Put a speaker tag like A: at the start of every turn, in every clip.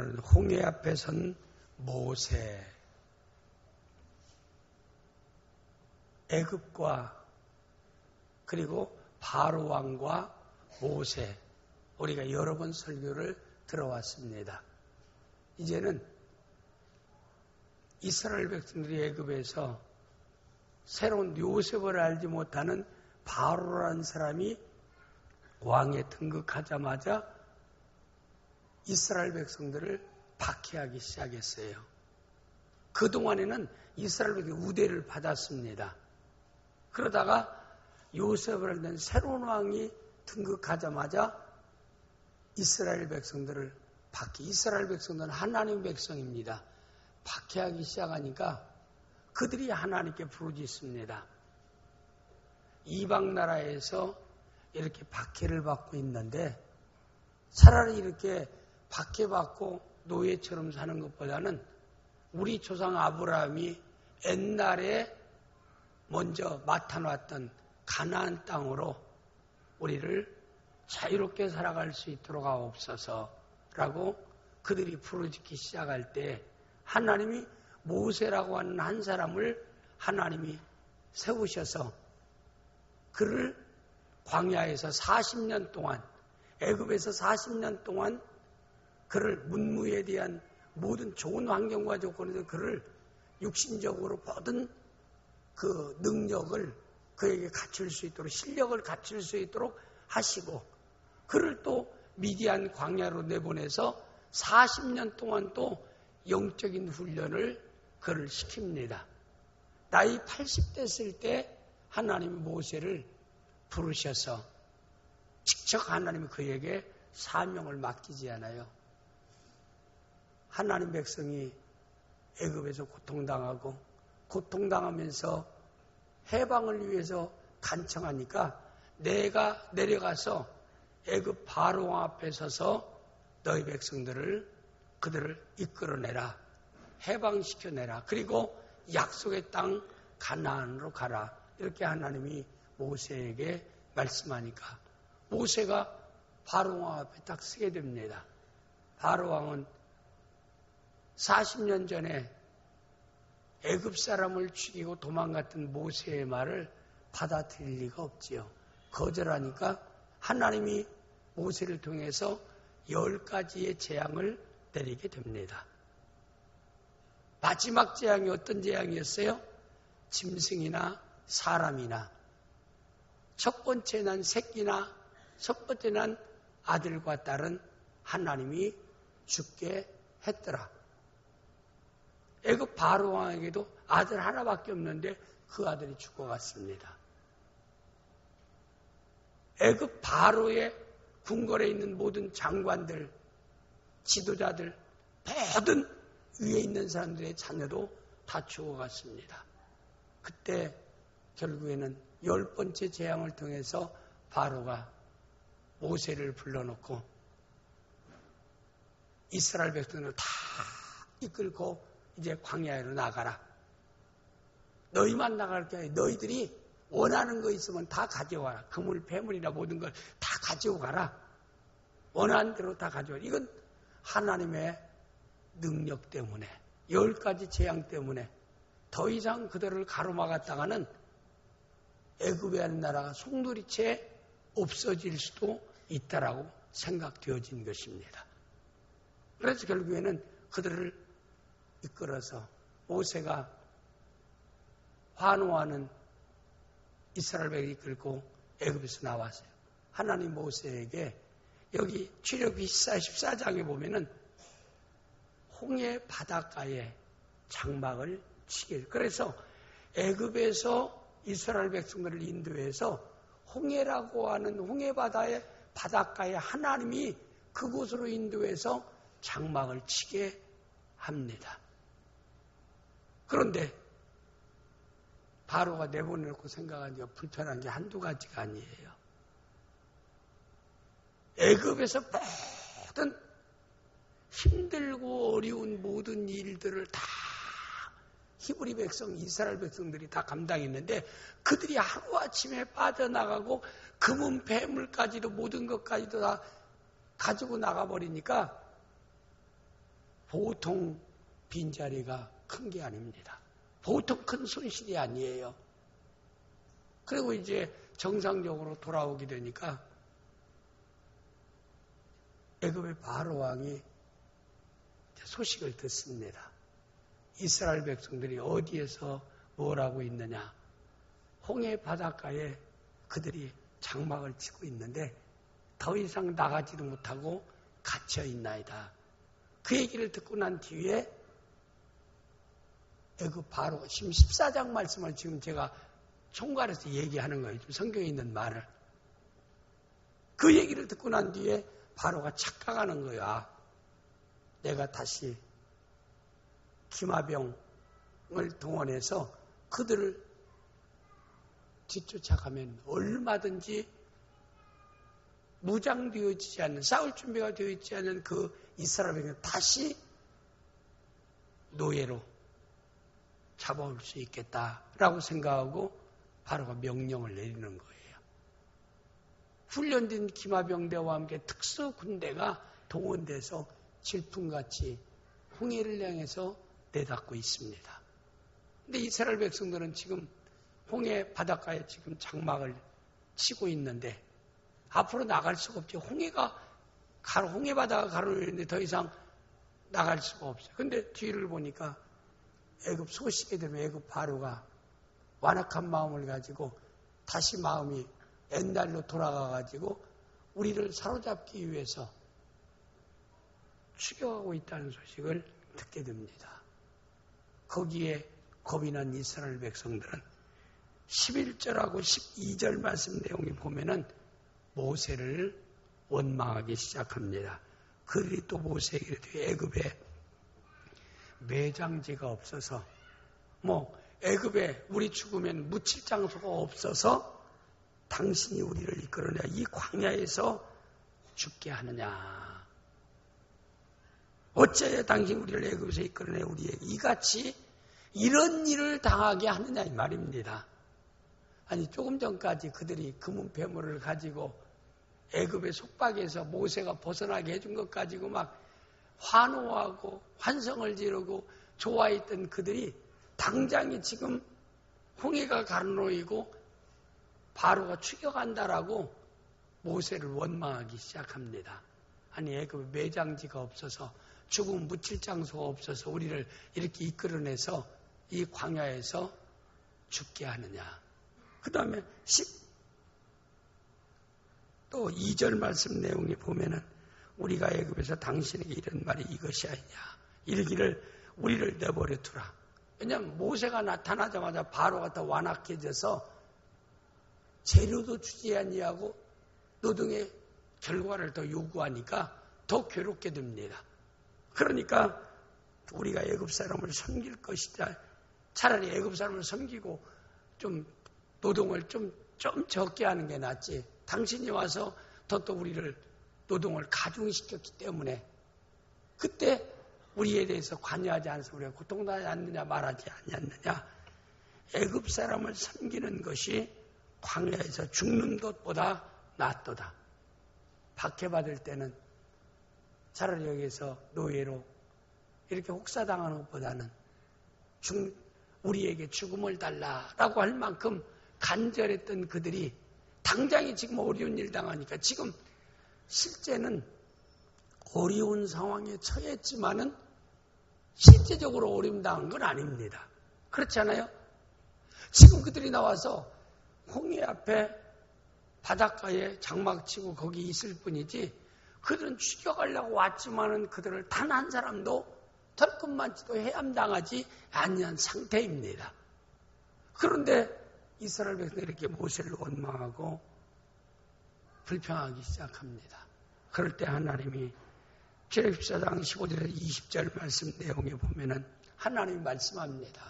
A: 오늘은 홍해 앞에 선 모세, 애굽과 그리고 바로 왕과 모세, 우리가 여러 번 설교를 들어왔습니다. 이제는 이스라엘 백성들이 애굽에서 새로운 요셉을 알지 못하는 바로라는 사람이 왕에 등극하자마자 이스라엘 백성들을 박해하기 시작했어요. 그동안에는 이스라엘 백성이 우대를 받았습니다. 그러다가 요셉을 알던 새로운 왕이 등극하자마자 이스라엘 백성들을 이스라엘 백성들은 하나님 백성입니다. 박해하기 시작하니까 그들이 하나님께 부르짖습니다. 이방 나라에서 이렇게 박해를 받고 있는데 차라리 이렇게 박해받고 노예처럼 사는 것보다는 우리 조상 아브라함이 옛날에 먼저 맡아놨던 가나안 땅으로 우리를 자유롭게 살아갈 수 있도록 하옵소서라고 그들이 부르짖기 시작할 때 하나님이 모세라고 하는 한 사람을 하나님이 세우셔서 그를 광야에서 40년 동안 애굽에서 40년 동안 그를 문무에 대한 모든 좋은 환경과 조건에서 그를 육신적으로 모든 그 능력을 그에게 갖출 수 있도록 실력을 갖출 수 있도록 하시고 그를 또 미디안 광야로 내보내서 40년 동안 또 영적인 훈련을 그를 시킵니다. 나이 80 됐을 때 하나님이 모세를 부르셔서 직접 하나님이 그에게 사명을 맡기지 않아요. 하나님 백성이 애굽에서 고통당하고 고통당하면서 해방을 위해서 간청하니까 내가 내려가서 애굽 바로왕 앞에 서서 너희 백성들을 그들을 이끌어내라. 해방시켜내라. 그리고 약속의 땅 가나안으로 가라. 이렇게 하나님이 모세에게 말씀하니까 모세가 바로왕 앞에 딱 서게 됩니다. 바로왕은 40년 전에 애굽 사람을 죽이고 도망갔던 모세의 말을 받아들일 리가 없지요. 거절하니까 하나님이 모세를 통해서 10가지의 재앙을 내리게 됩니다. 마지막 재앙이 어떤 재앙이었어요? 짐승이나 사람이나 첫 번째 난 새끼나 첫 번째 난 아들과 딸은 하나님이 죽게 했더라. 애굽 바로 왕에게도 아들 하나밖에 없는데 그 아들이 죽어갔습니다. 애굽 바로의 궁궐에 있는 모든 장관들, 지도자들, 모든 위에 있는 사람들의 자녀도 다 죽어갔습니다. 그때 결국에는 10번째 재앙을 통해서 바로가 모세를 불러놓고 이스라엘 백성을 다 이끌고 이제 광야로 나가라. 너희만 나갈 게 아니라 너희들이 원하는 거 있으면 다 가져와라. 그물, 폐물이나 모든 걸 다 가지고 가라. 원하는 대로 다 가져와라. 이건 하나님의 능력 때문에 10가지 재앙 때문에 더 이상 그들을 가로막았다가는 애굽의 한 나라가 송두리째 없어질 수도 있다라고 생각되어진 것입니다. 그래서 결국에는 그들을 이끌어서 모세가 환호하는 이스라엘 백성을 이끌고 애굽에서 나왔어요. 하나님 모세에게 여기 출애굽기 14장에 보면은 홍해 바닷가에 장막을 치게. 그래서 애굽에서 이스라엘 백성들을 인도해서 홍해라고 하는 홍해 바다의 바닷가에 하나님이 그곳으로 인도해서 장막을 치게 합니다. 그런데 바로가 내보내놓고 생각하니까 불편한 게 한두 가지가 아니에요. 애굽에서 모든 힘들고 어려운 모든 일들을 다 히브리 백성, 이스라엘 백성들이 다 감당했는데 그들이 하루아침에 빠져나가고 금은 폐물까지도 모든 것까지도 다 가지고 나가버리니까 보통 빈자리가 큰 게 아닙니다. 보통 큰 손실이 아니에요. 그리고 이제 정상적으로 돌아오게 되니까 애굽의 바로 왕이 소식을 듣습니다. 이스라엘 백성들이 어디에서 뭘 하고 있느냐. 홍해 바닷가에 그들이 장막을 치고 있는데 더 이상 나가지도 못하고 갇혀 있나이다. 그 얘기를 듣고 난 뒤에 애굽 바로 지금 14장 말씀을 지금 제가 총괄해서 얘기하는 거예요. 지금 성경에 있는 말을. 그 얘기를 듣고 난 뒤에 바로가 착각하는 거야. 내가 다시 기마병을 동원해서 그들을 뒤쫓아가면 얼마든지 무장되어지지 않는, 싸울 준비가 되어 있지 않은 그 이스라엘 백성을 다시 노예로 잡아올 수 있겠다라고 생각하고 바로가 명령을 내리는 거예요. 훈련된 기마병대와 함께 특수 군대가 동원돼서 질풍같이 홍해를 향해서 내닫고 있습니다. 근데 이스라엘 백성들은 지금 홍해 바닷가에 지금 장막을 치고 있는데 앞으로 나갈 수가 없죠. 홍해 바다가 가로있는데 더 이상 나갈 수가 없어요. 근데 뒤를 보니까 애굽 소식에 들으면 애굽 바로가 완악한 마음을 가지고 다시 마음이 옛날로 돌아가가지고 우리를 사로잡기 위해서 추격하고 있다는 소식을 듣게 됩니다. 거기에 겁이 난 이스라엘 백성들은 11절하고 12절 말씀 내용이 보면은 모세를 원망하기 시작합니다. 그들이 또 모세에게 이르되 애굽에 매장지가 없어서 애굽에 우리 죽으면 묻힐 장소가 없어서 당신이 우리를 이끌어내 이 광야에서 죽게 하느냐. 어째야 당신이 우리를 애굽에서 이끌어내 우리에게 이같이 이런 일을 당하게 하느냐 이 말입니다. 아니 조금 전까지 그들이 금은 배물을 가지고 애굽의 속박에서 모세가 벗어나게 해준 것 가지고 막 환호하고 환성을 지르고 좋아했던 그들이 당장이 지금 홍해가 가로놓이고 바로가 추격한다라고 모세를 원망하기 시작합니다. 아니 애굽에 매장지가 없어서 죽음 묻힐 장소가 없어서 우리를 이렇게 이끌어내서 이 광야에서 죽게 하느냐. 그 다음에 또 2절 말씀 내용에 보면은 우리가 애굽에서 당신에게 이런 말이 이것이 아니냐. 이르기를 우리를 내버려 두라. 왜냐하면 모세가 나타나자마자 바로가 더 완악해져서 재료도 주지 아니하고 노동의 결과를 더 요구하니까 더 괴롭게 됩니다. 그러니까 우리가 애굽 사람을 섬길 것이다. 차라리 애굽 사람을 섬기고 좀 노동을 좀 적게 하는 게 낫지. 당신이 와서 더 또 우리를 노동을 가중시켰기 때문에 그때 우리에 대해서 관여하지 않아서 우리가 고통당하지 않느냐 말하지 않느냐. 애굽 사람을 섬기는 것이 광야에서 죽는 것보다 낫도다. 박해받을 때는 차라리 여기서 노예로 이렇게 혹사당하는 것보다는 우리에게 죽음을 달라라고 할 만큼 간절했던 그들이 당장에 지금 어려운 일 당하니까 지금 실제는 어려운 상황에 처했지만은 실제적으로 어려움 당한 건 아닙니다. 그렇지 않아요? 지금 그들이 나와서 홍해 앞에 바닷가에 장막 치고 거기 있을 뿐이지 그들은 추격하려고 왔지만은 그들을 단 한 사람도 털끝만치도 해함당하지 아니한 상태입니다. 그런데 이스라엘 백성이 이렇게 모세를 원망하고 불평하기 시작합니다. 그럴 때 하나님이 출애굽기 14장 15절에서 20절 말씀 내용에 보면은 하나님이 말씀합니다.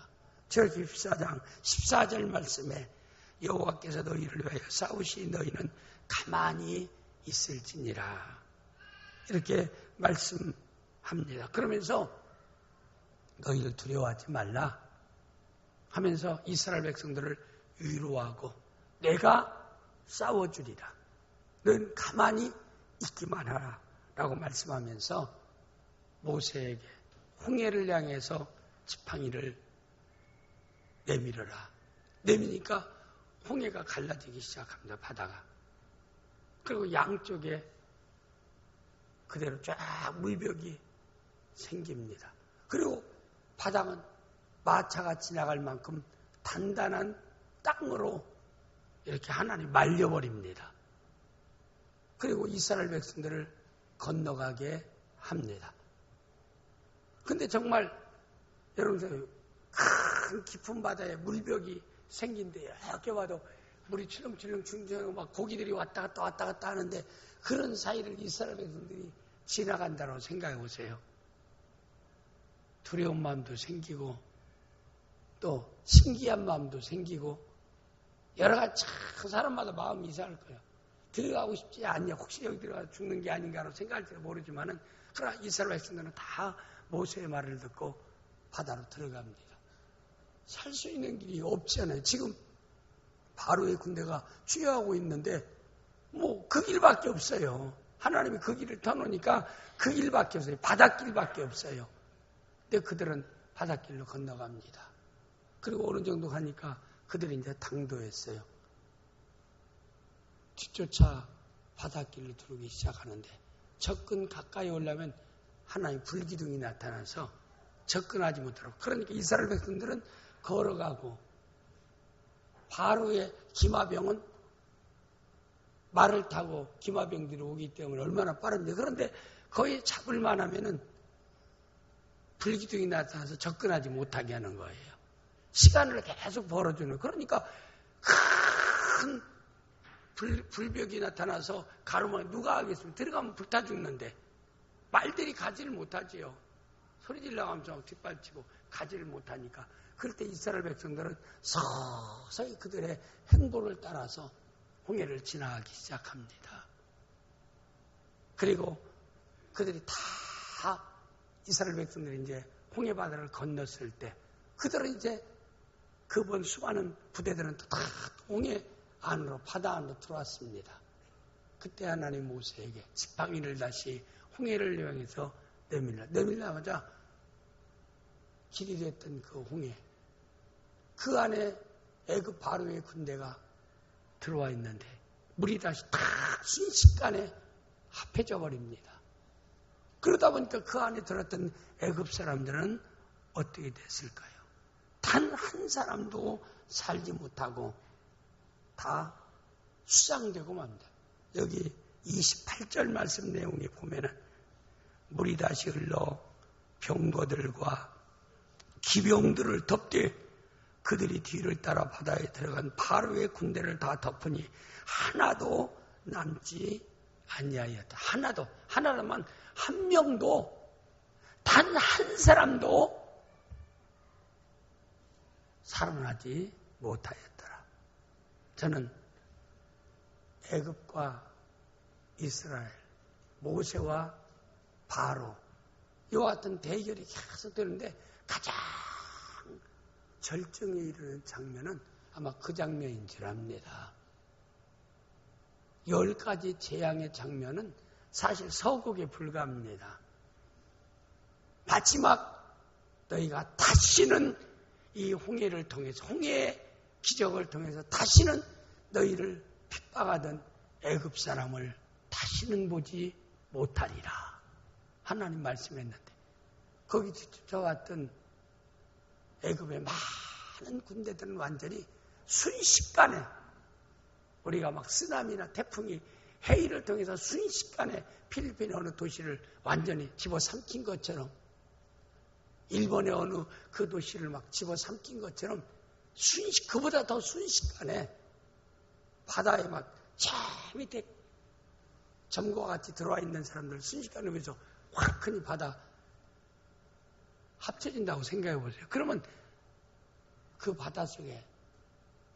A: 출애굽기 14장 14절 말씀에 여호와께서 너희를 위하여 싸우시 너희는 가만히 있을지니라 이렇게 말씀합니다. 그러면서 너희를 두려워하지 말라 하면서 이스라엘 백성들을 위로하고 내가 싸워주리라. 너희는 가만히 있기만 하라 라고 말씀하면서 모세에게 홍해를 향해서 지팡이를 내밀어라. 내미니까 홍해가 갈라지기 시작합니다. 바다가. 그리고 양쪽에 그대로 쫙 물벽이 생깁니다. 그리고 바다는 마차가 지나갈 만큼 단단한 땅으로 이렇게 하나님 말려버립니다. 그리고 이스라엘 백성들을 건너가게 합니다. 근데 정말 여러분들 큰 깊은 바다에 물벽이 생긴데 이렇게 봐도 물이 출렁출렁 충청하고 막 고기들이 왔다 갔다 하는데 그런 사이를 이스라엘 백성들이 지나간다고 생각해 보세요. 두려운 마음도 생기고 또 신기한 마음도 생기고 여러 가지 참 사람마다 마음이 이상할 거예요. 들어가고 싶지 않냐. 혹시 여기 들어가서 죽는 게 아닌가로 생각할지도 모르지만은 그러나 이스라엘 백성들은 다 모세의 말을 듣고 바다로 들어갑니다. 살 수 있는 길이 없잖아요. 지금 바로의 군대가 주여하고 있는데 뭐 그 길밖에 없어요. 하나님이 그 길을 터놓으니까 그 길밖에 없어요. 바닷길밖에 없어요. 근데 그들은 바닷길로 건너갑니다. 그리고 어느 정도 가니까 그들이 이제 당도했어요. 뒤쫓아 바닷길로 들어오기 시작하는데 접근 가까이 오려면 하나님 불기둥이 나타나서 접근하지 못하고 그러니까 이스라엘 백성들은 걸어가고 바로의 기마병은 말을 타고 기마병들이 오기 때문에 얼마나 빠릅니다. 그런데 거의 잡을만 하면은 불기둥이 나타나서 접근하지 못하게 하는 거예요. 시간을 계속 벌어주는. 그러니까 큰 불벽이 나타나서 가로막에 누가 하겠습니까? 들어가면 불타 죽는데 말들이 가지를 못하지요. 소리 질러가면서 뒷발치고 가지를 못하니까 그럴 때 이스라엘 백성들은 서서히 그들의 행보를 따라서 홍해를 지나가기 시작합니다. 그리고 그들이 다 이스라엘 백성들이 이제 홍해 바다를 건넜을 때 그들은 이제 그번 수많은 부대들은 다 홍해 안으로 바다 안으로 들어왔습니다. 그때 하나님 모세에게 지팡이를 다시 홍해를 향해서 내밀자마자 길이 됐던 그 홍해 그 안에 애굽 바로의 군대가 들어와 있는데 물이 다시 다 순식간에 합해져 버립니다. 그러다 보니까 그 안에 들었던 애굽 사람들은 어떻게 됐을까요? 단 한 사람도 살지 못하고 다 수장되고 맙니다. 여기 28절 말씀 내용에 보면은 물이 다시 흘러 병거들과 기병들을 덮되 그들이 뒤를 따라 바다에 들어간 바로의 군대를 다 덮으니 하나도 남지 아니하였다. 하나도만 한 명도 단 한 사람도 살아나지 못하였더라. 저는 애굽과 이스라엘, 모세와 바로 이와 같은 대결이 계속 되는데 가장 절정에 이르는 장면은 아마 그 장면인 줄 압니다. 10가지 재앙의 장면은 사실 서곡에 불과합니다. 마지막 너희가 다시는 이 홍해를 통해서 홍해의 기적을 통해서 다시는 너희를 핍박하던 애굽 사람을 다시는 보지 못하리라. 하나님 말씀했는데 거기 쫓아왔던 애굽의 많은 군대들은 완전히 순식간에 우리가 막 쓰나미나 태풍이 해일을 통해서 순식간에 필리핀의 어느 도시를 완전히 집어삼킨 것처럼 일본의 어느 그 도시를 막 집어삼킨 것처럼 그보다 더 순식간에 바다에 막 저 밑에 점과 같이 들어와 있는 사람들 순식간에 위해서 확 바다 합쳐진다고 생각해 보세요. 그러면 그 바다 속에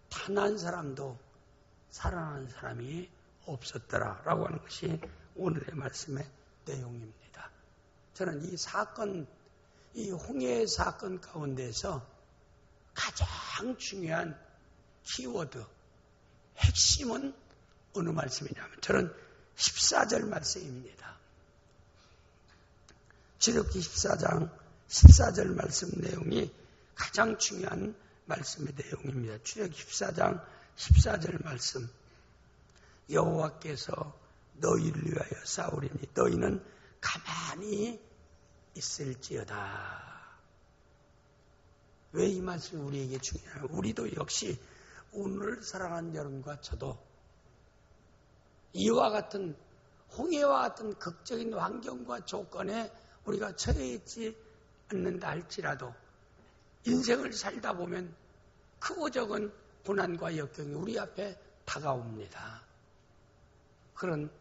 A: 단 한 사람도 살아나는 사람이 없었더라라고 하는 것이 오늘의 말씀의 내용입니다. 저는 이 사건, 이 홍해 사건 가운데서 가장 중요한 키워드, 핵심은 어느 말씀이냐면 저는 14절 말씀입니다. 출애굽기 14장 14절 말씀 내용이 가장 중요한 말씀의 내용입니다. 출애굽 14장 14절 말씀. 여호와께서 너희를 위하여 싸우리니 너희는 가만히 있을지어다. 왜 이 말씀이 우리에게 중요해요? 우리도 역시 오늘 살아가는 여러분과 저도 이와 같은 홍해와 같은 극적인 환경과 조건에 우리가 처해 있지 않는다 할지라도 인생을 살다 보면 크고 적은 고난과 역경이 우리 앞에 다가옵니다. 그런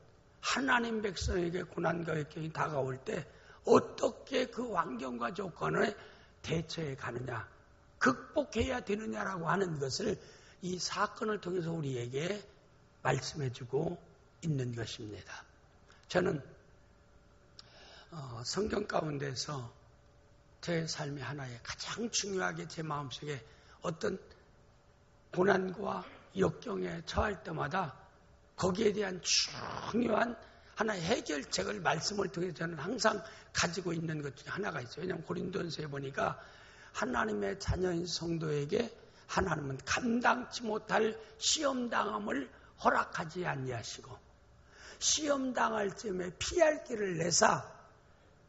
A: 하나님 백성에게 고난과 역경이 다가올 때 어떻게 그 환경과 조건에 대처해 가느냐, 극복해야 되느냐라고 하는 것을 이 사건을 통해서 우리에게 말씀해주고 있는 것입니다. 저는 성경 가운데서 제 삶의 하나에 가장 중요하게 제 마음속에 어떤 고난과 역경에 처할 때마다 거기에 대한 중요한 하나의 해결책을 말씀을 통해서 저는 항상 가지고 있는 것 중에 하나가 있어요. 왜냐하면 고린도전서에 보니까 하나님의 자녀인 성도에게 하나님은 감당치 못할 시험당함을 허락하지 아니하시고 시험당할 즈음에 피할 길을 내사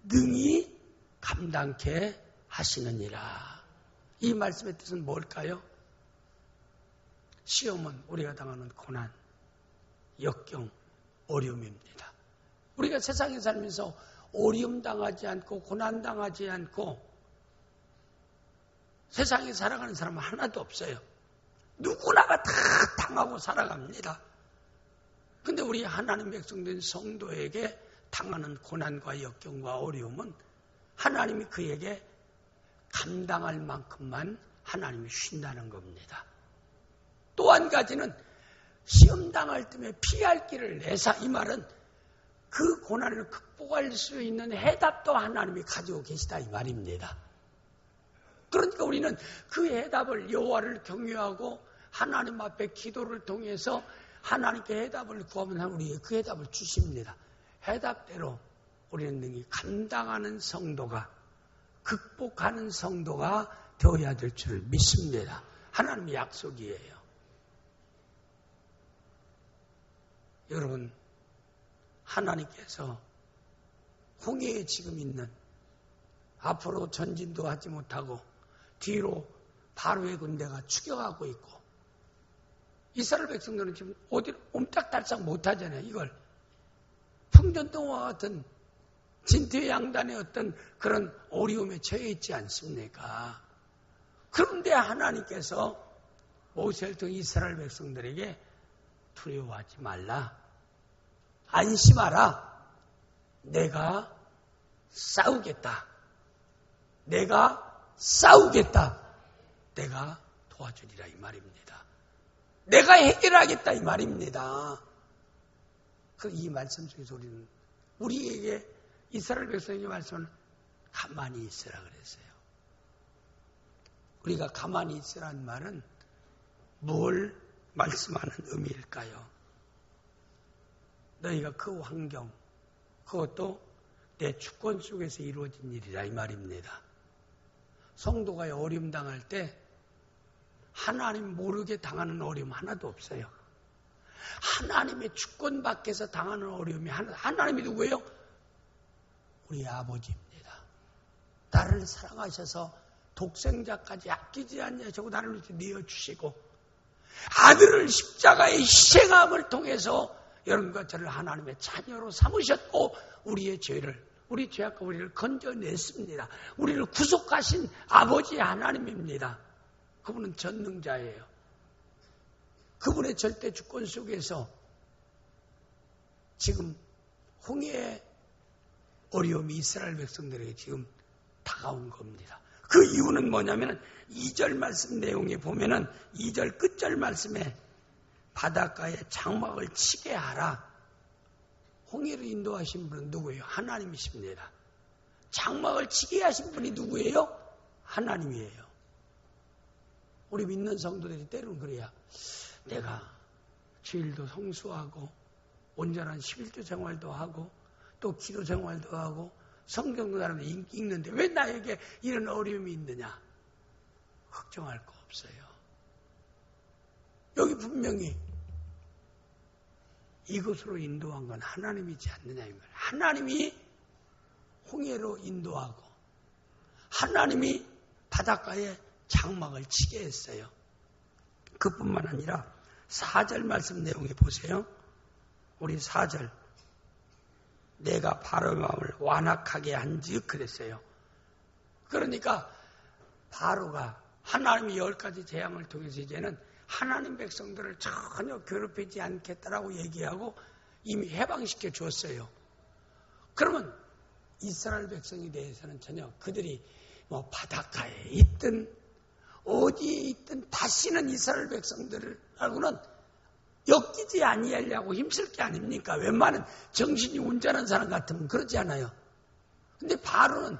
A: 능히 감당케 하시느니라. 이 말씀의 뜻은 뭘까요? 시험은 우리가 당하는 고난, 역경, 어려움입니다. 우리가 세상에 살면서 어려움 당하지 않고 고난 당하지 않고 세상에 살아가는 사람은 하나도 없어요. 누구나가 다 당하고 살아갑니다. 근데 우리 하나님 백성된 성도에게 당하는 고난과 역경과 어려움은 하나님이 그에게 감당할 만큼만 하나님이 쉰다는 겁니다. 또 한 가지는 시험 당할 때에 피할 길을 내사, 이 말은 그 고난을 극복할 수 있는 해답도 하나님이 가지고 계시다 이 말입니다. 그러니까 우리는 그 해답을 여호와를 경외하고 하나님 앞에 기도를 통해서 하나님께 해답을 구하면 우리에게 그 해답을 주십니다. 해답대로 우리는 능히 감당하는 성도가, 극복하는 성도가 되어야 될 줄 믿습니다. 하나님의 약속이에요. 여러분, 하나님께서 홍해에 지금 있는, 앞으로 전진도 하지 못하고 뒤로 바로의 군대가 추격하고 있고, 이스라엘 백성들은 지금 어디 옴짝달싹 못하잖아요. 이걸 풍전등과 같은 진퇴양단의 어떤 그런 어려움에 처해 있지 않습니까? 그런데 하나님께서 모세를 통해 이스라엘 백성들에게 두려워하지 말라, 안심하라, 내가 싸우겠다, 내가 싸우겠다, 내가 도와주리라 이 말입니다. 내가 해결하겠다 이 말입니다. 이 말씀 속에서 우리는 우리에게 이스라엘 백성에게 말씀은 가만히 있으라 그랬어요. 우리가 가만히 있으라는 말은 뭘 말씀하는 의미일까요? 너희가 그 환경, 그것도 내 주권 속에서 이루어진 일이라 이 말입니다. 성도가 어려움 당할 때 하나님 모르게 당하는 어려움 하나도 없어요. 하나님의 주권 밖에서 당하는 어려움이 하나님이 누구예요? 우리 아버지입니다. 나를 사랑하셔서 독생자까지 아끼지 않으시고 나를 이렇게 내어주시고 아들을 십자가의 희생함을 통해서 여러분과 저를 하나님의 자녀로 삼으셨고 우리의 죄를, 우리 죄악과 우리를 건져냈습니다. 우리를 구속하신 아버지 하나님입니다. 그분은 전능자예요. 그분의 절대 주권 속에서 지금 홍해의 어려움이 이스라엘 백성들에게 지금 다가온 겁니다. 그 이유는 뭐냐면 2절 말씀 내용에 보면은 2절 끝절 말씀에 바닷가에 장막을 치게 하라. 홍해를 인도하신 분은 누구예요? 하나님이십니다. 장막을 치게 하신 분이 누구예요? 하나님이에요. 우리 믿는 성도들이 때로는 그래야 내가 주일도 성수하고 온전한 11조 생활도 하고 또 기도 생활도 하고 성경도 사람들이 읽는데 왜 나에게 이런 어려움이 있느냐? 걱정할 거 없어요. 여기 분명히 이곳으로 인도한 건 하나님이지 않느냐 이 말이에요. 하나님이 홍해로 인도하고 하나님이 바닷가에 장막을 치게 했어요. 그뿐만 아니라 4절 말씀 내용에 보세요. 우리 4절 내가 바로의 마음을 완악하게 한즉 그랬어요. 그러니까 바로가 하나님이 10가지 재앙을 통해서 이제는 하나님 백성들을 전혀 괴롭히지 않겠다라고 얘기하고 이미 해방시켜 줬어요. 그러면 이스라엘 백성에 대해서는 전혀 그들이 뭐 바닷가에 있든 어디에 있든 다시는 이스라엘 백성들하고는 엮이지 아니하려고 힘쓸 게 아닙니까? 웬만한 정신이 온전한 사람 같으면 그러지 않아요. 근데 바로는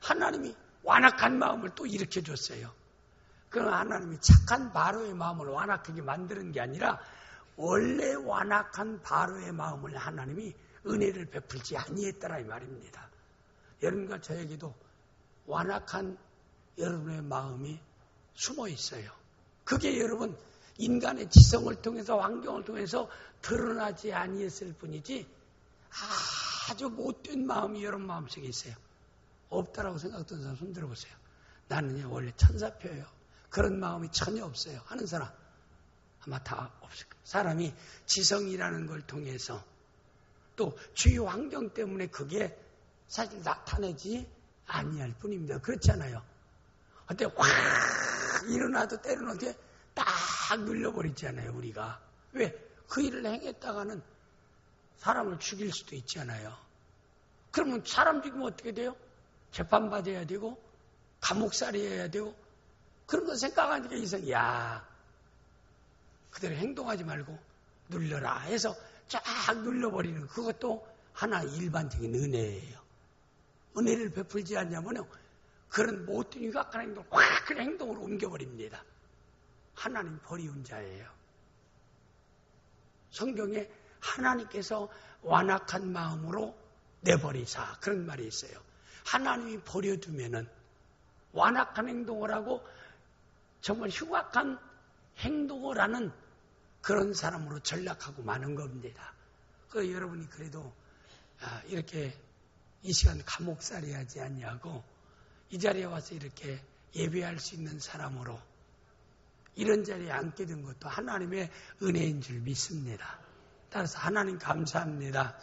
A: 하나님이 완악한 마음을 또 일으켜줬어요. 그럼 하나님이 착한 바로의 마음을 완악하게 만드는 게 아니라 원래 완악한 바로의 마음을 하나님이 은혜를 베풀지 아니했더라 이 말입니다. 여러분과 저에게도 완악한 여러분의 마음이 숨어 있어요. 그게 여러분 인간의 지성을 통해서 환경을 통해서 드러나지 아니했을 뿐이지 아주 못된 마음이 여러분 마음속에 있어요. 없다라고 생각했던 사람 손 들어보세요. 나는요 원래 천사표예요. 그런 마음이 전혀 없어요. 하는 사람 아마 다 없을 거예요. 사람이 지성이라는 걸 통해서 또 주위 환경 때문에 그게 사실 나타내지 아니할 뿐입니다. 그렇잖아요. 어때 확 일어나도 때로는 어떻게 딱 눌려버리잖아요. 우리가 왜? 그 일을 행했다가는 사람을 죽일 수도 있잖아요. 그러면 사람 죽이면 어떻게 돼요? 재판받아야 되고 감옥살이 해야 되고 그런 거 생각하니까 이상 야 그대로 행동하지 말고 눌러라 해서 쫙 눌러버리는 그것도 하나의 일반적인 은혜예요. 은혜를 베풀지 않냐면요 그런 못된 유각한 행동을 확 그냥 행동으로 옮겨버립니다. 하나님 버리운 자예요. 성경에 하나님께서 완악한 마음으로 내버리사 그런 말이 있어요. 하나님이 버려두면은 완악한 행동을 하고 정말 흉악한 행동을 하는 그런 사람으로 전락하고 마는 겁니다. 그 여러분이 그래도 이렇게 이 시간 감옥살이 하지 않냐고 이 자리에 와서 이렇게 예배할 수 있는 사람으로 이런 자리에 앉게 된 것도 하나님의 은혜인 줄 믿습니다. 따라서 하나님 감사합니다.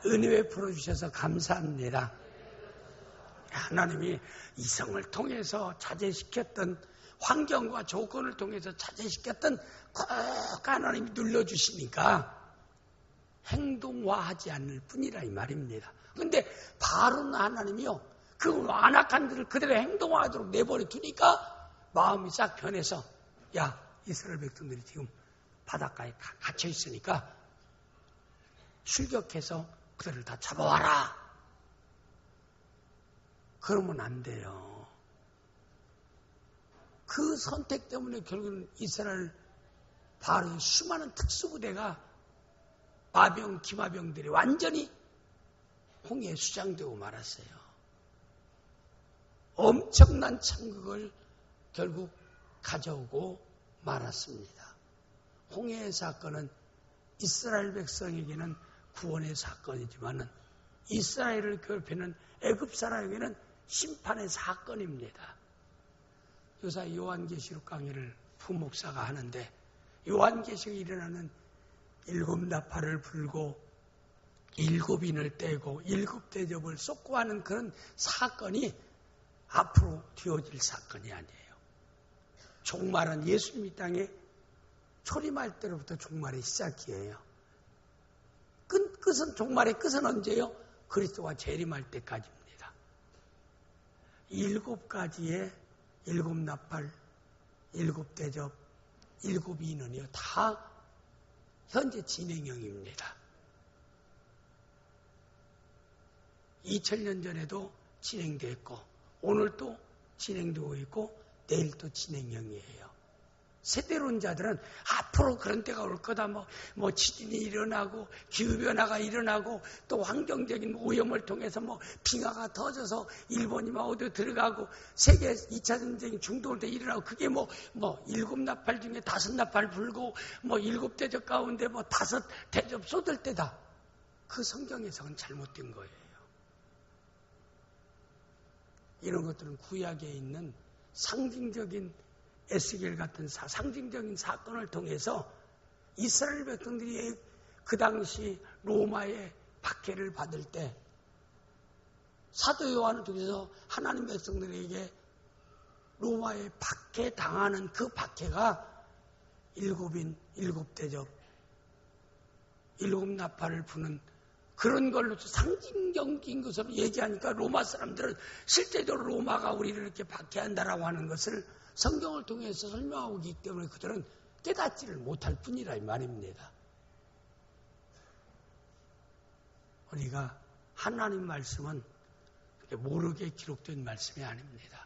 A: 은혜 베풀어 주셔서 감사합니다. 하나님이 이성을 통해서 자제시켰던 환경과 조건을 통해서 자제시켰던 꼭 하나님이 눌러주시니까 행동화하지 않을 뿐이라 이 말입니다. 그런데 바로는 하나님이요 그 완악한 들을 그대로 행동화하도록 내버려 두니까 마음이 싹 변해서 야 이스라엘 백성들이 지금 바닷가에 갇혀 있으니까 출격해서 그들을 다 잡아와라. 그러면 안 돼요. 그 선택 때문에 결국은 이스라엘 바로의 수많은 특수부대가 마병, 기마병들이 완전히 홍해에 수장되고 말았어요. 엄청난 참극을 결국 가져오고 말았습니다. 홍해의 사건은 이스라엘 백성에게는 구원의 사건이지만 이스라엘을 괴롭히는 애굽 사람에게는 심판의 사건입니다. 요사 요한계시록 강의를 부목사가 하는데 요한계시록에 일어나는 7나팔을 불고 7인을 떼고 7대접을 쏟고 하는 그런 사건이 앞으로 뒤어질 사건이 아니에요. 종말은 예수님 이 땅에 초림할 때로부터 종말의 시작이에요. 끝은 종말의 끝은 언제요? 그리스도가 재림할 때까지입니다. 7가지의 7나팔, 7대접, 7인은요 다 현재 진행형입니다. 2000년 전에도 진행됐고 오늘 또 진행되고 있고 내일 또 진행형이에요. 세대론자들은 앞으로 그런 때가 올 거다. 뭐 지진이 일어나고 기후변화가 일어나고 또 환경적인 오염을 통해서 빙하가 터져서 일본이 어디 들어가고 세계 2차 전쟁이 중동을 때 일어나고 그게 7나팔 중에 5나팔 불고 7대접 가운데 5대접 쏟을 때다. 그 성경에서는 잘못된 거예요. 이런 것들은 구약에 있는 상징적인 에스겔 같은 상징적인 사건을 통해서 이스라엘 백성들이 그 당시 로마의 박해를 받을 때 사도 요한을 통해서 하나님 백성들에게 로마의 박해 당하는 그 박해가 7대접 7나팔을 부는 그런 걸로 상징적인 것으로 얘기하니까 로마 사람들은 실제적으로 로마가 우리를 이렇게 박해한다라고 하는 것을 성경을 통해서 설명하고 있기 때문에 그들은 깨닫지를 못할 뿐이라 이 말입니다. 우리가 하나님 말씀은 모르게 기록된 말씀이 아닙니다.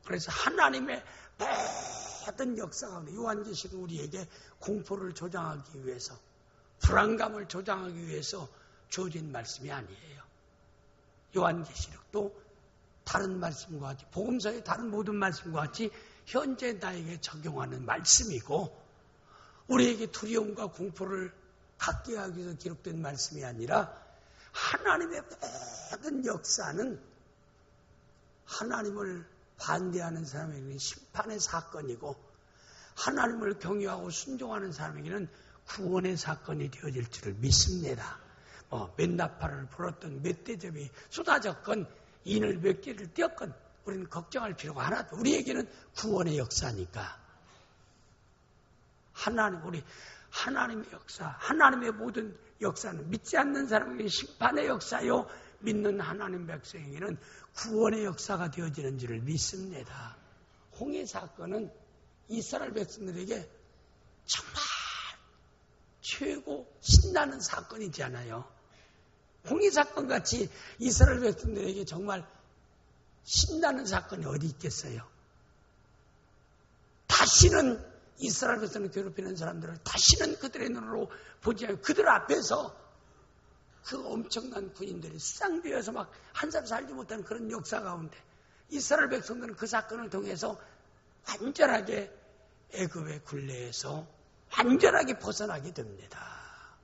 A: 그래서 하나님의 모든 역사 가운데 요한계시록은 우리에게 공포를 조장하기 위해서 불안감을 조장하기 위해서 주어진 말씀이 아니에요. 요한계시록도 다른 말씀과 같이 복음서의 다른 모든 말씀과 같이 현재 나에게 적용하는 말씀이고 우리에게 두려움과 공포를 갖게 하기 위해서 기록된 말씀이 아니라 하나님의 모든 역사는 하나님을 반대하는 사람에게는 심판의 사건이고 하나님을 경외하고 순종하는 사람에게는 구원의 사건이 되어질 줄을 믿습니다. 몇 나팔을 불었던 몇 대접이 쏟아졌건 인을 몇 개를 띄었건 우리는 걱정할 필요가 하나도. 우리에게는 구원의 역사니까. 우리 하나님의 역사, 하나님의 모든 역사는 믿지 않는 사람에게 심판의 역사요, 믿는 하나님 백성에게는 구원의 역사가 되어지는 줄을 믿습니다. 홍해 사건은 이스라엘 백성들에게 정말 최고 신나는 사건이잖아요. 홍해 사건 같이 이스라엘 백성들에게 정말 신나는 사건이 어디 있겠어요? 다시는 이스라엘 백성을 괴롭히는 사람들을 다시는 그들의 눈으로 보지 않고 그들 앞에서 그 엄청난 군인들이 쌍되어서 막 한 사람 살지 못하는 그런 역사 가운데 이스라엘 백성들은 그 사건을 통해서 완전하게 애굽의 굴레에서 완전하게 벗어나게 됩니다.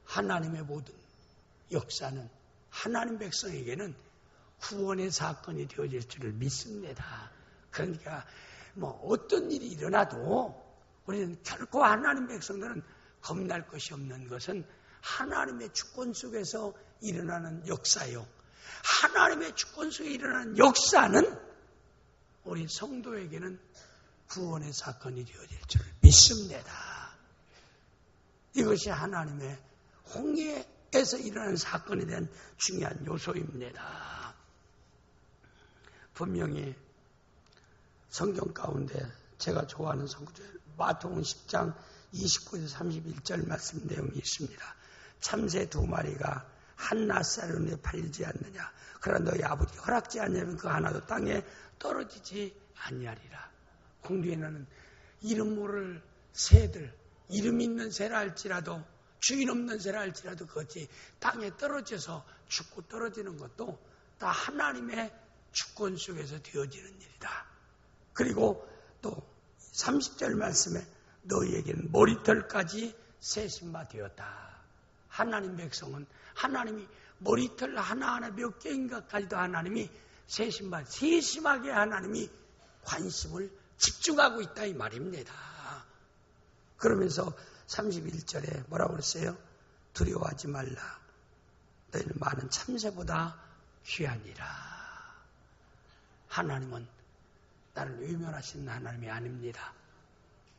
A: 하나님의 모든 역사는 하나님 백성에게는 구원의 사건이 되어질 줄을 믿습니다. 그러니까 어떤 일이 일어나도 우리는 결코 하나님 백성들은 겁날 것이 없는 것은 하나님의 주권 속에서 일어나는 역사요. 하나님의 주권 속에 일어나는 역사는 우리 성도에게는 구원의 사건이 되어질 줄을 믿습니다. 이것이 하나님의 홍해에서 일어나는 사건에 대한 중요한 요소입니다. 분명히 성경 가운데 제가 좋아하는 성구절 마태복음 10장 29에서 31절 말씀 내용이 있습니다. 참새 2마리가 한 낫사로에 팔리지 않느냐. 그러나 너희 아버지 허락지 않으면 그 하나도 땅에 떨어지지 아니하리라. 공중에 나는 이름 모를 새들, 이름 있는 새라 할지라도 주인 없는 새라 할지라도 그것이 땅에 떨어져서 죽고 떨어지는 것도 다 하나님의 주권 속에서 되어지는 일이다. 그리고 또 30절 말씀에 너희에게는 머리털까지 세심마 되었다. 하나님 백성은 하나님이 머리털 하나하나 몇 개인가까지도 하나님이 세심하게 하나님이 관심을 집중하고 있다 이 말입니다. 그러면서 31절에 뭐라고 그랬어요? 두려워하지 말라. 너희는 많은 참새보다 귀하니라. 하나님은 나를 외면하시는 하나님이 아닙니다.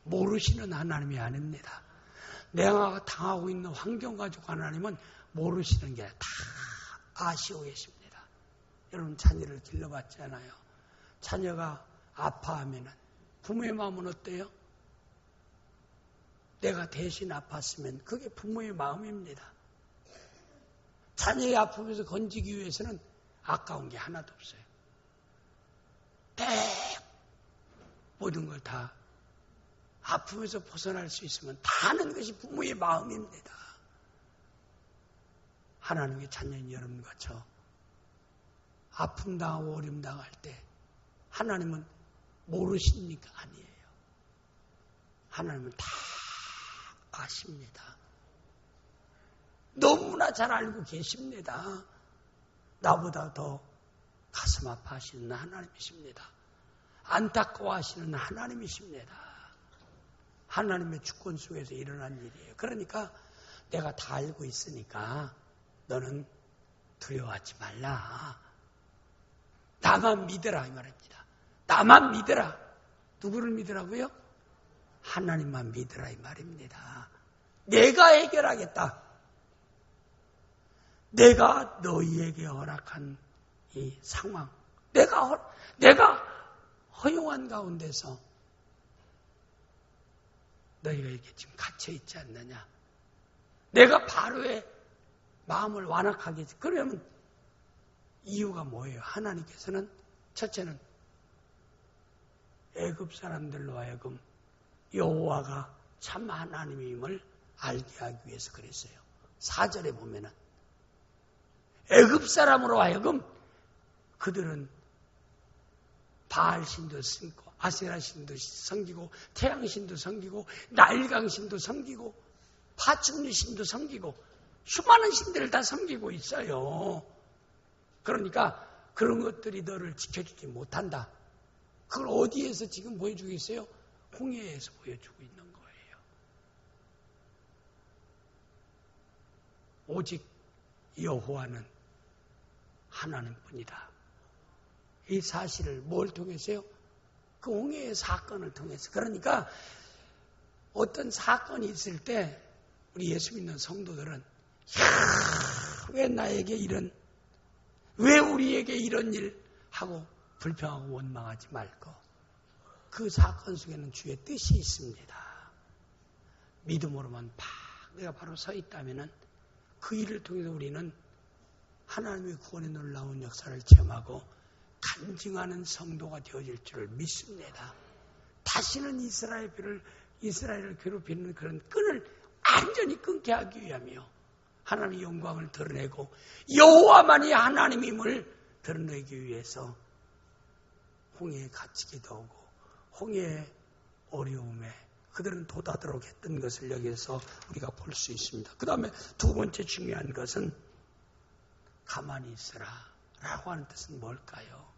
A: 모르시는 하나님이 아닙니다. 내가 당하고 있는 환경 가지고 하나님은 모르시는 게 다 아시고 계십니다. 여러분 자녀를 길러봤지 않아요? 자녀가 아파하면 부모의 마음은 어때요? 내가 대신 아팠으면 그게 부모의 마음입니다. 자녀의 아픔에서 건지기 위해서는 아까운 게 하나도 없어요. 모든 걸 다 아픔에서 벗어날 수 있으면 다 하는 것이 부모의 마음입니다. 하나님의 자녀인 여러분과 저 아픔 당하고 어려움 당할 때 하나님은 모르십니까? 아니에요. 하나님은 다 아십니다. 너무나 잘 알고 계십니다. 나보다 더 가슴 아파하시는 하나님이십니다. 안타까워하시는 하나님이십니다. 하나님의 주권 속에서 일어난 일이에요. 그러니까 내가 다 알고 있으니까 너는 두려워하지 말라. 나만 믿으라 이 말입니다. 나만 믿으라. 누구를 믿으라고요? 하나님만 믿으라 이 말입니다. 내가 해결하겠다. 내가 너희에게 허락한 이 상황, 내가 허용한 가운데서 너희가 이렇게 지금 갇혀있지 않느냐. 내가 바로의 마음을 완악하게 했지. 그러면 이유가 뭐예요? 하나님께서는 첫째는 애굽 사람들로 하여금 여호와가 참 하나님임을 알게 하기 위해서 그랬어요. 4절에 보면은 애굽 사람으로 하여금 그들은 바알 신도 섬기고 아세라 신도 섬기고 태양 신도 섬기고 나일강 신도 섬기고 파충류 신도 섬기고 수많은 신들을 다 섬기고 있어요. 그러니까 그런 것들이 너를 지켜주지 못한다. 그걸 어디에서 지금 보여주고 있어요? 홍해에서 보여주고 있는 거예요. 오직 여호와는 하나님뿐이다. 이 사실을 뭘 통해서요? 그 홍해의 사건을 통해서. 그러니까 어떤 사건이 있을 때 우리 예수 믿는 성도들은 왜 나에게 왜 우리에게 이런 일 하고 불평하고 원망하지 말고 그 사건 속에는 주의 뜻이 있습니다. 믿음으로만 내가 바로 서 있다면은 그 일을 통해서 우리는 하나님의 구원의 놀라운 역사를 체험하고 간증하는 성도가 되어질 줄을 믿습니다. 다시는 이스라엘을 괴롭히는 그런 끈을 완전히 끊게 하기 위하며 하나님의 영광을 드러내고 여호와만이 하나님임을 드러내기 위해서 홍해에 갇히기도 하고 홍해의 어려움에 그들은 도다도록 했던 것을 여기서 우리가 볼 수 있습니다. 그 다음에 두 번째 중요한 것은 가만히 있으라 라고 하는 뜻은 뭘까요?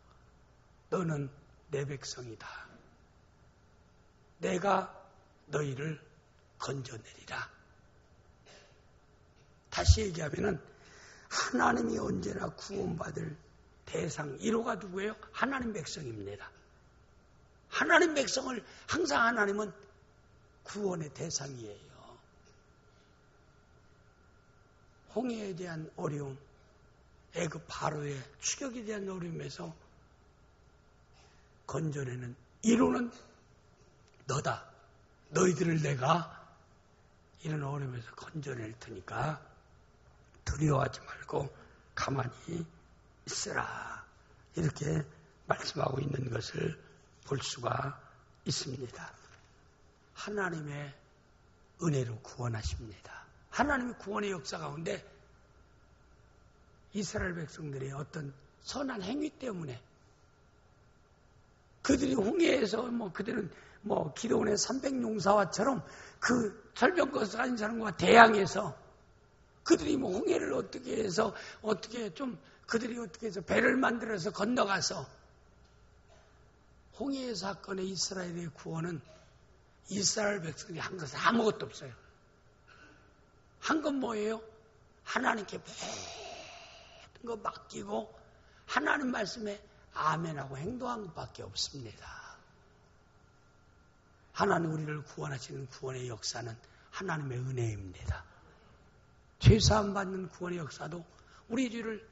A: 너는 내 백성이다. 내가 너희를 건져내리라. 다시 얘기하면은 하나님이 언제나 구원받을 대상 1호가 누구예요? 하나님 백성입니다. 하나님 백성을 항상 하나님은 구원의 대상이에요. 홍해에 대한 어려움, 애굽 바로의 추격에 대한 어려움에서 건져내는 1호는 너다. 너희들을 내가 이런 어려움에서 건져낼 테니까 두려워하지 말고 가만히 있으라. 이렇게 말씀하고 있는 것을 볼 수가 있습니다. 하나님의 은혜로 구원하십니다. 하나님의 구원의 역사 가운데 이스라엘 백성들의 어떤 선한 행위 때문에 그들이 홍해에서 그들은 기도원의 300용사와처럼 그 절벽거스 가진 사람과 대항해서 그들이 홍해를 어떻게 해서 그들이 어떻게 해서 배를 만들어서 건너가서 홍해의 사건의 이스라엘의 구원은 이스라엘 백성이 한 것은 아무것도 없어요. 한 건 뭐예요? 하나님께 모든 거 맡기고 하나님 말씀에 아멘하고 행동한 것밖에 없습니다. 하나님 우리를 구원하시는 구원의 역사는 하나님의 은혜입니다. 죄사함 받는 구원의 역사도 우리 죄를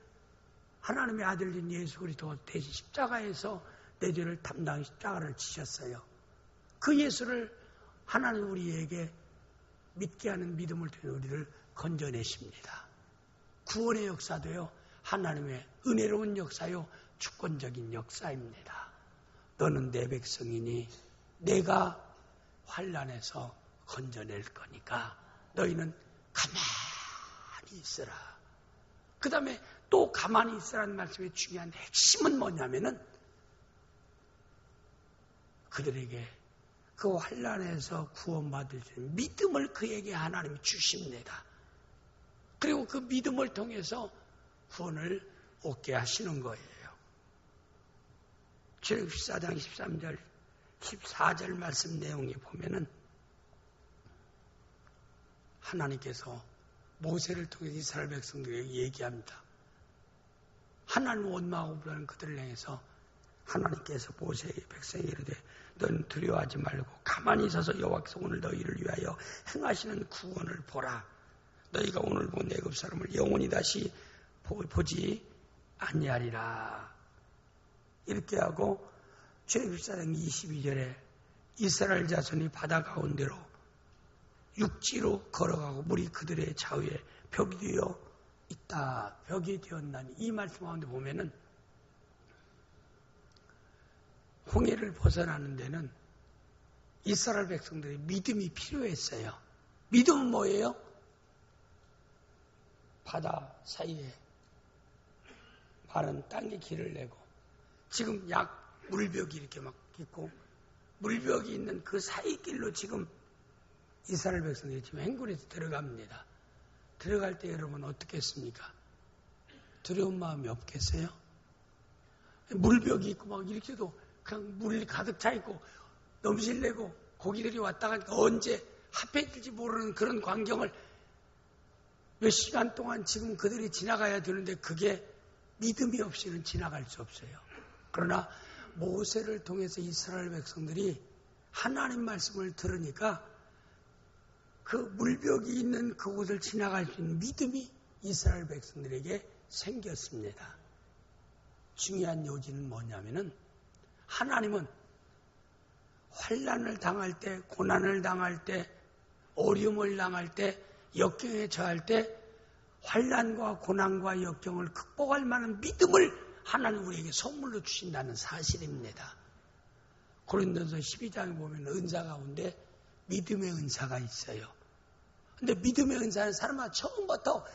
A: 하나님의 아들인 예수 그리스도 대신 십자가에서 내 죄를 담당 십자가를 지셨어요. 그 예수를 하나님 우리에게 믿게 하는 믿음을 통해 우리를 건져내십니다. 구원의 역사도요, 하나님의 은혜로운 역사요, 주권적인 역사입니다. 너는 내 백성이니 내가 환난에서 건져낼 거니까 너희는 가만히 있으라. 그 다음에 또 가만히 있으라는 말씀의 중요한 핵심은 뭐냐면은 그들에게 그 환난에서 구원받을 수 있는 믿음을 그에게 하나님이 주십니다. 그리고 그 믿음을 통해서 구원을 얻게 하시는 거예요. 출애굽 14장 13절 14절 말씀 내용에 보면은 하나님께서 모세를 통해 이스라엘 백성들에게 얘기합니다. 하나님 원망하고 그들을 향해서 하나님께서 모세의 백성에게 이르되 너는 두려워하지 말고 가만히 있어서 여호와께서 오늘 너희를 위하여 행하시는 구원을 보라. 너희가 오늘 본 애굽 사람을 영원히 다시 보지 아니하리라. 이렇게 하고 출애굽 14장 22절에 이스라엘 자손이 바다 가운데로 육지로 걸어가고 물이 그들의 좌우에 벽이 되어 있다. 벽이 되었나니 이 말씀 가운데 보면은 홍해를 벗어나는 데는 이스라엘 백성들의 믿음이 필요했어요. 믿음은 뭐예요? 바다 사이에 마른 땅에 길을 내고 지금 약 물벽이 이렇게 막 있고 물벽이 있는 그 사이 길로 지금 이스라엘 백성들이 지금 행군에서 들어갑니다. 들어갈 때 여러분 어떻게 했습니까? 두려운 마음이 없겠어요? 물벽이 있고 막 이렇게도 그냥 물이 가득 차 있고 넘실내고 고기들이 왔다 가니까 언제 합해질지 모르는 그런 광경을 몇 시간 동안 지금 그들이 지나가야 되는데 그게 믿음이 없이는 지나갈 수 없어요. 그러나 모세를 통해서 이스라엘 백성들이 하나님 말씀을 들으니까 그 물벽이 있는 그곳을 지나갈 수 있는 믿음이 이스라엘 백성들에게 생겼습니다. 중요한 요지는 뭐냐면은 하나님은 환난을 당할 때, 고난을 당할 때, 어려움을 당할 때, 역경에 처할 때 환난과 고난과 역경을 극복할 만한 믿음을 하나님 우리에게 선물로 주신다는 사실입니다. 고린도서 12장에 보면 은사 가운데 믿음의 은사가 있어요. 근데 믿음의 은사는 사람마다 처음부터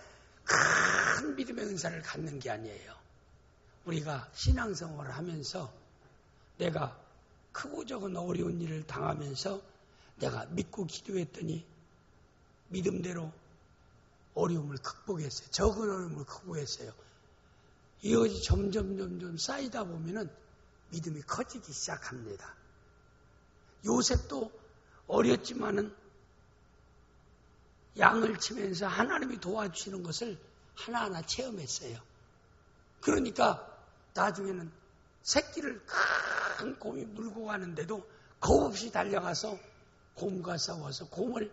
A: 큰 믿음의 은사를 갖는 게 아니에요. 우리가 신앙생활을 하면서 내가 크고 적은 어려운 일을 당하면서 내가 믿고 기도했더니 믿음대로 어려움을 극복했어요. 적은 어려움을 극복했어요. 이것이 점점 쌓이다 보면은 믿음이 커지기 시작합니다. 요셉도 어렸지만은 양을 치면서 하나님이 도와주시는 것을 하나하나 체험했어요. 그러니까 나중에는 새끼를 큰 곰이 물고 가는데도 겁없이 달려가서 곰과 싸워서 곰을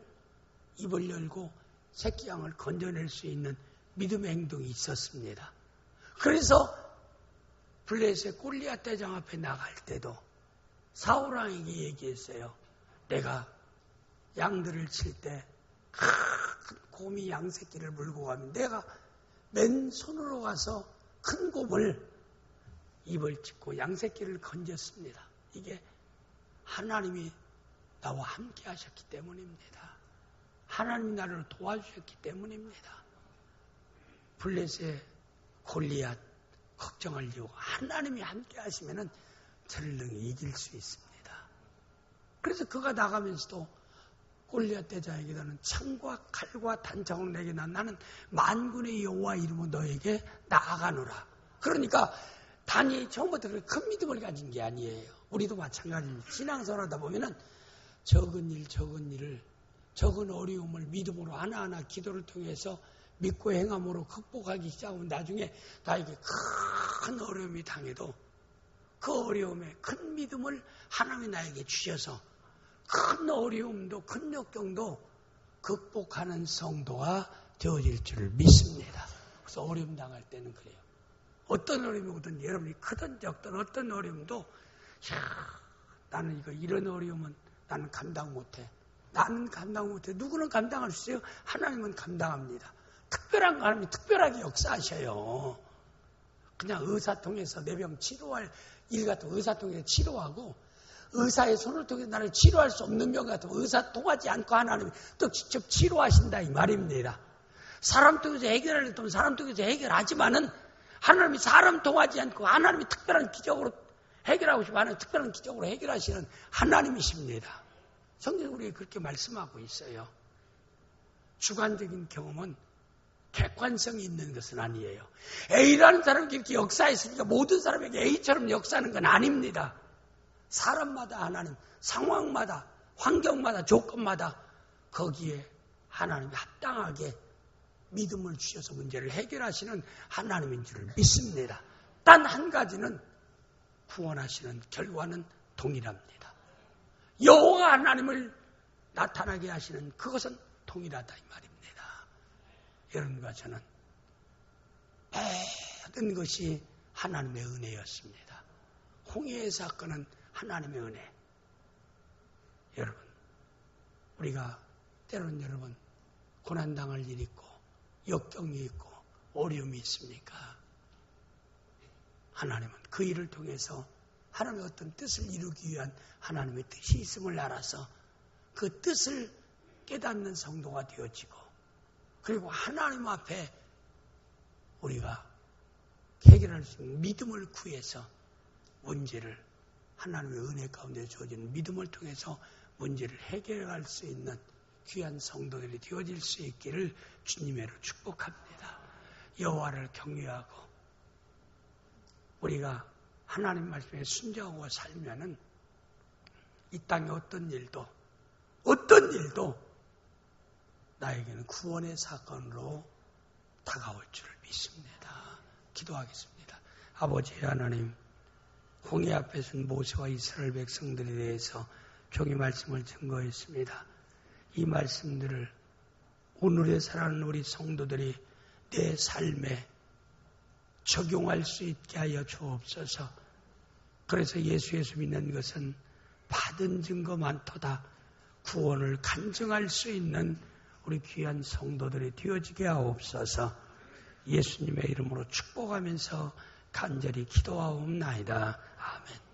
A: 입을 열고 새끼 양을 건져낼 수 있는 믿음의 행동이 있었습니다. 그래서 블레셋 골리앗 대장 앞에 나갈 때도 사울 왕에게 얘기했어요. 내가 양들을 칠 때 큰 곰이 양 새끼를 물고 가면 내가 맨손으로 가서 큰 곰을 입을 찢고 양 새끼를 건졌습니다. 이게 하나님이 나와 함께 하셨기 때문입니다. 하나님이 나를 도와주셨기 때문입니다. 블레셋 골리앗 걱정할 이유가 하나님이 함께 하시면은 저를 능히 이길 수 있습니다. 그래서 그가 나가면서도 골리앗 대장에게 나는 창과 칼과 단창을 내게 나는 만군의 여호와 이름으로 너에게 나아가노라. 그러니까 다니엘이 처음부터 큰 믿음을 가진 게 아니에요. 우리도 마찬가지입니다. 신앙생활하다 보면은 적은 일을 적은 어려움을 믿음으로 하나하나 기도를 통해서 믿고 행함으로 극복하기 시작하면 나중에 나에게 큰 어려움이 당해도 그 어려움에 큰 믿음을 하나님이 나에게 주셔서 큰 어려움도 큰 역경도 극복하는 성도가 되어질 줄을 믿습니다. 그래서 어려움 당할 때는 그래요. 어떤 어려움이 오든 여러분이 크든 적든 어떤 어려움도 나는 이런 어려움은 나는 감당 못해. 나는 감당 못해. 누구는 감당할 수 있어요? 하나님은 감당합니다. 특별한 하나님이 특별하게 역사하셔요. 그냥 의사통해서 내 병 치료할 일 같은 의사통해서 치료하고 의사의 손을 통해서 나를 치료할 수 없는 병 같으면 의사 통하지 않고 하나님이 또 직접 치료하신다 이 말입니다. 사람 통해서 해결하려면 또 사람 통해서 해결하지만은 하나님이 사람 통하지 않고 하나님이 특별한 기적으로 해결하고 싶어 하는 특별한 기적으로 해결하시는 하나님이십니다. 성경 우리에게 그렇게 말씀하고 있어요. 주관적인 경험은 객관성이 있는 것은 아니에요. A라는 사람이 이렇게 역사했으니까 모든 사람에게 A처럼 역사하는 건 아닙니다. 사람마다 하나님, 상황마다, 환경마다, 조건마다 거기에 하나님이 합당하게 믿음을 주셔서 문제를 해결하시는 하나님인 줄을 믿습니다. 단 한 가지는 구원하시는 결과는 동일합니다. 여호와 하나님을 나타나게 하시는 그것은 동일하다 이 말입니다. 여러분과 저는 모든 것이 하나님의 은혜였습니다. 홍해의 사건은 하나님의 은혜. 여러분, 우리가 때로는 여러분 고난당할 일이 있고 역경이 있고 어려움이 있습니까? 하나님은 그 일을 통해서 하나님의 어떤 뜻을 이루기 위한 하나님의 뜻이 있음을 알아서 그 뜻을 깨닫는 성도가 되어지고 그리고 하나님 앞에 우리가 해결할 수 있는 믿음을 구해서 문제를 하나님의 은혜 가운데 주어지는 믿음을 통해서 문제를 해결할 수 있는 귀한 성도들이 되어질 수 있기를 주님으로 축복합니다. 여호와를 경외하고 우리가 하나님 말씀에 순종하고 살면은 이 땅의 어떤 일도 나에게는 구원의 사건으로 다가올 줄을 믿습니다. 기도하겠습니다. 아버지 하나님, 홍해 앞에 선 모세와 이스라엘 백성들에 대해서 종이 말씀을 증거했습니다. 이 말씀들을 오늘에 살아가는 우리 성도들이 내 삶에 적용할 수 있게 하여 주옵소서. 그래서 예수 믿는 것은 받은 증거 많도다. 구원을 간증할 수 있는 우리 귀한 성도들이 되어지게 하옵소서. 예수님의 이름으로 축복하면서 간절히 기도하옵나이다. 아멘.